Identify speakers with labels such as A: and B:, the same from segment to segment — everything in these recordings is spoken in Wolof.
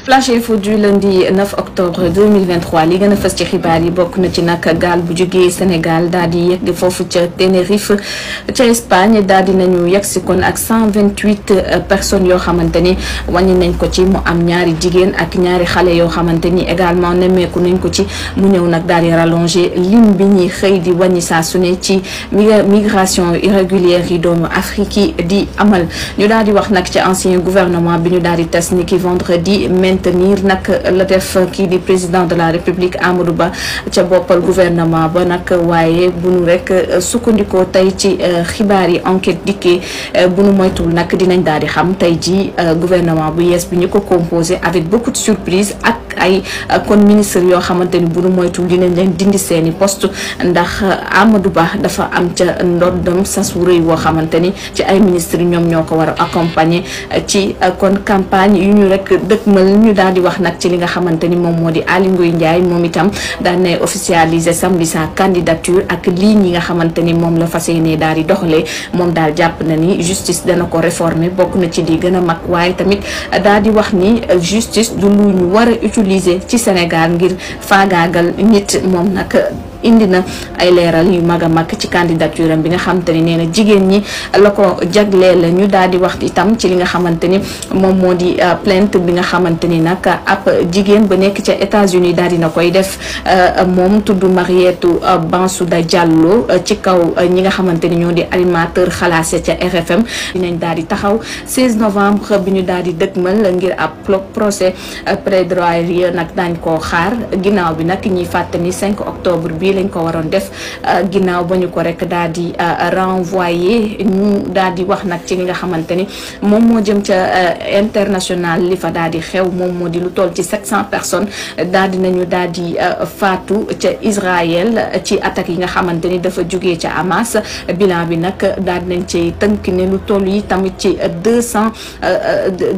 A: Flash Info du lundi 9 octobre 2023 li gën a fës ci xibaar yi bokk na ci nag gaal bu jógee Sénégal daal di yegg foofu ca Tenerife ca Espagne daal di nañu yegg si kon ak 128 personnes yoo xamante ni wàññi nañ ko ci mu am ñaari jigéen ak ñaari xale yoo xamante ni également nemmeeku nañ ko ci mu ñëw nag daal di rallongé lim bi ñuy xëy di wàññi saa su ne ci migration irrégulière yi doomu Afrique yi di amal ñu daal di wax nag ci ancien gouvernement bi ñu daal di tas ni ki vendredi maintenir nag la def kii di président de la république Amadou Ba ca boppal gouvernement ba nag waaye bu nu rek sukkandikoo tey ci xibaar yi enquête dikkee bu nu moytuwul nag dinañ daal di xam tey ji gouvernement bu yees bi ñu ko composé avec beaucoup de surprise ak ay kon ministre yoo xamante ni bu nu moytuwul dinañ leen dindi seeni poste ndax Amadou Ba dafa am ca ndoddam sas wu rëy woo xamante ni ci ay ministres ñoom ñoo ko war a accompagner ci kon campagne yu ñu rek dëkkmal ñu daal di wax nag ci li nga xamante ni moom moo di Aly Ngouille Ndiaye moom itam daan nay officialiser samedi sa candidature ak ligne yi nga xamante ni moom la fas yéene daal di doxalee moom daal jàpp na ni justice dana ko réformer bokk na ci di gën a mag waaye tamit daal di wax ni justice du lu ñu war a utiliser ci Sénégal ngir faagaagal nit moom nag indi na ay leeral yu mag a mag ci candidature am bi nga xamante ni nee na jigéen ñi la ko jagleel ñu daal di wax itam ci li nga xamante ni moom moo di plainte bi nga xamante ni nag ab jigéen ba nekk ca États-Unis daal dina koy def moom tudd Marietou Bensouda Diallo ci kaw ñi nga xamante ni ñoo di animateur xalaase ca RFM dinañ daal di taxaw 16 novembre bi ñu daal di dëgmal ngir ab procès plaidoirie nag daañ koo xaar ginnaaw bi nag ñuy fàttali 5 octobre bi lañ ko waroon def ginnaaw ba ñu ko rek daal di renvoyé ñu daal di wax nag ci li nga xamante ni moom moo jëm ca international li fa daal di xew moom moo di lu toll ci 700 personnes daal di nañu daal di faatu ca Israël ci attaques yi nga xamante ni dafa jugee ca Hamas bilan bi nag daal di nañ ci tënk ne lu toll yi tamit ci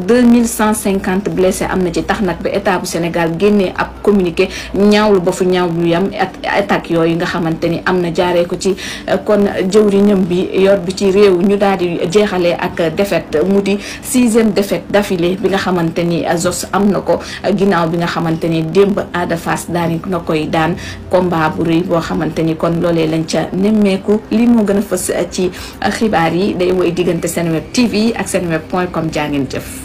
A: 2150 blessés am na ci tax nag ba état bu Sénégal génnee ab communiqué ñaawlu ba fu ñaawlu yam attaque yooyu nga xamante ni am na jaaree ko ci kon jëwriñam bi yor bi ci réew ñu daal di jeexalee ak défaite mu di 6e défaite d'affilée bi nga xamante ni Zoss am na ko ginnaaw bi nga xamante ni démb Ada Fass daani na koy daan combat bu rëy boo xamante ni kon loolee lañ ca nemmeeku li moo gën a fës ci xibaar yi day woy diggante Senweb TV ak senweb.com jaa ngeen jëf